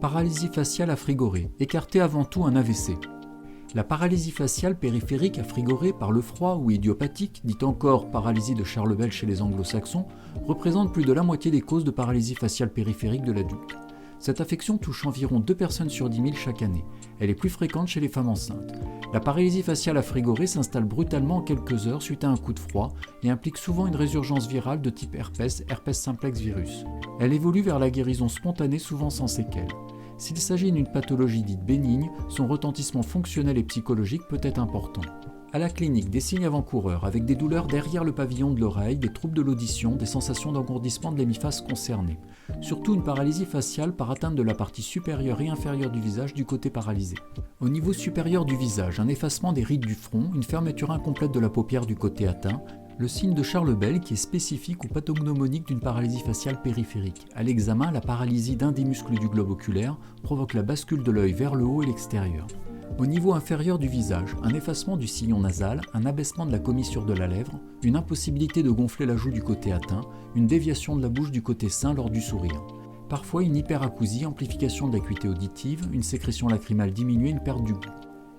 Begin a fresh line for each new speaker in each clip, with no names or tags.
Paralysie faciale à frigorée, écartez avant tout un AVC. La paralysie faciale périphérique à frigorée par le froid ou idiopathique, dite encore paralysie de Charlebel chez les anglo-saxons, représente plus de la moitié des causes de paralysie faciale périphérique de l'adulte. Cette affection touche environ 2 personnes sur 10 000 chaque année. Elle est plus fréquente chez les femmes enceintes. La paralysie faciale à frigorée s'installe brutalement en quelques heures suite à un coup de froid et implique souvent une résurgence virale de type herpès simplex virus. Elle évolue vers la guérison spontanée, souvent sans séquelles. S'il s'agit d'une pathologie dite bénigne, son retentissement fonctionnel et psychologique peut être important. À la clinique, des signes avant-coureurs avec des douleurs derrière le pavillon de l'oreille, des troubles de l'audition, des sensations d'engourdissement de l'hémiface concerné. Surtout une paralysie faciale par atteinte de la partie supérieure et inférieure du visage du côté paralysé. Au niveau supérieur du visage, un effacement des rides du front, une fermeture incomplète de la paupière du côté atteint, le signe de Charlebel qui est spécifique ou pathognomonique d'une paralysie faciale périphérique. À l'examen, la paralysie d'un des muscles du globe oculaire provoque la bascule de l'œil vers le haut et l'extérieur. Au niveau inférieur du visage, un effacement du sillon nasal, un abaissement de la commissure de la lèvre, une impossibilité de gonfler la joue du côté atteint, une déviation de la bouche du côté sain lors du sourire. Parfois une hyperacousie, amplification de l'acuité auditive, une sécrétion lacrymale diminuée, une perte du goût.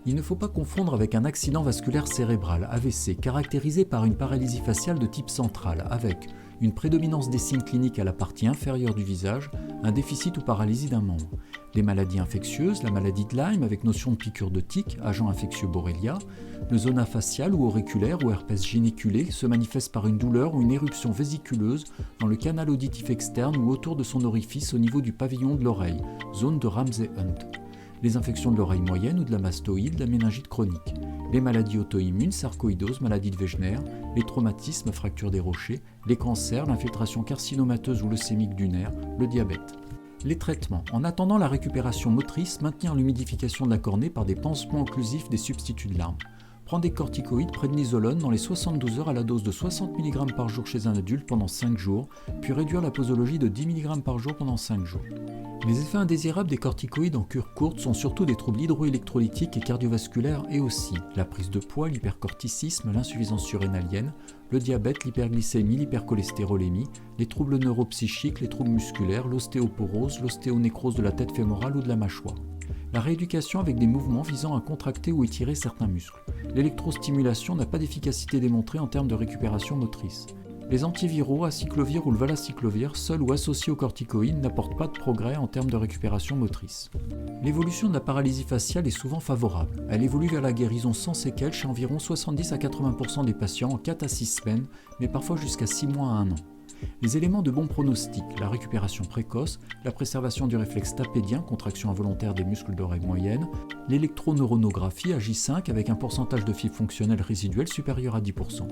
Il ne faut pas confondre avec un accident vasculaire cérébral, AVC, caractérisé par une paralysie faciale de type central, avec une prédominance des signes cliniques à la partie inférieure du visage, un déficit ou paralysie d'un membre. Les maladies infectieuses, la maladie de Lyme avec notion de piqûre de tique, agent infectieux Borrelia, le zona facial ou auriculaire ou herpès gynéculé se manifeste par une douleur ou une éruption vésiculeuse dans le canal auditif externe ou autour de son orifice au niveau du pavillon de l'oreille, zone de Ramsay-Hunt. Les infections de l'oreille moyenne ou de la mastoïde, la méningite chronique, les maladies auto-immunes, sarcoïdose, maladie de Wegener, les traumatismes, fractures des rochers, les cancers, l'infiltration carcinomateuse ou leucémique du nerf, le diabète. Les traitements. En attendant la récupération motrice, maintenir l'humidification de la cornée par des pansements occlusifs des substituts de larmes. Prendre des corticoïdes, prednisolone dans les 72 heures à la dose de 60 mg par jour chez un adulte pendant 5 jours, puis réduire la posologie de 10 mg par jour pendant 5 jours. Les effets indésirables des corticoïdes en cure courte sont surtout des troubles hydroélectrolytiques et cardiovasculaires et aussi la prise de poids, l'hypercorticisme, l'insuffisance surrénalienne, le diabète, l'hyperglycémie, l'hypercholestérolémie, les troubles neuropsychiques, les troubles musculaires, l'ostéoporose, l'ostéonécrose de la tête fémorale ou de la mâchoire. La rééducation avec des mouvements visant à contracter ou étirer certains muscles. L'électrostimulation n'a pas d'efficacité démontrée en termes de récupération motrice. Les antiviraux, acyclovir ou le valacyclovir, seuls ou associés aux corticoïdes, n'apportent pas de progrès en termes de récupération motrice. L'évolution de la paralysie faciale est souvent favorable. Elle évolue vers la guérison sans séquelles chez environ 70 à 80% des patients en 4 à 6 semaines, mais parfois jusqu'à 6 mois à 1 an. Les éléments de bon pronostic, la récupération précoce, la préservation du réflexe tapédien, contraction involontaire des muscles d'oreille moyenne, l'électroneuronographie à J5 avec un pourcentage de fibre fonctionnelle résiduelle supérieur à 10%.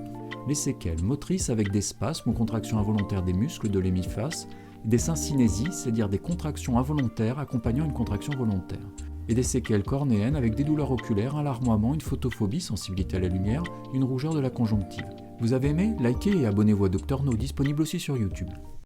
Les séquelles motrices avec des spasmes ou contractions involontaires des muscles de l'hémiface, des syncinésies, c'est-à-dire des contractions involontaires accompagnant une contraction volontaire, et des séquelles cornéennes avec des douleurs oculaires, un larmoiement, une photophobie, sensibilité à la lumière, une rougeur de la conjonctive. Vous avez aimé? Likez et abonnez-vous à Dr No, disponible aussi sur YouTube.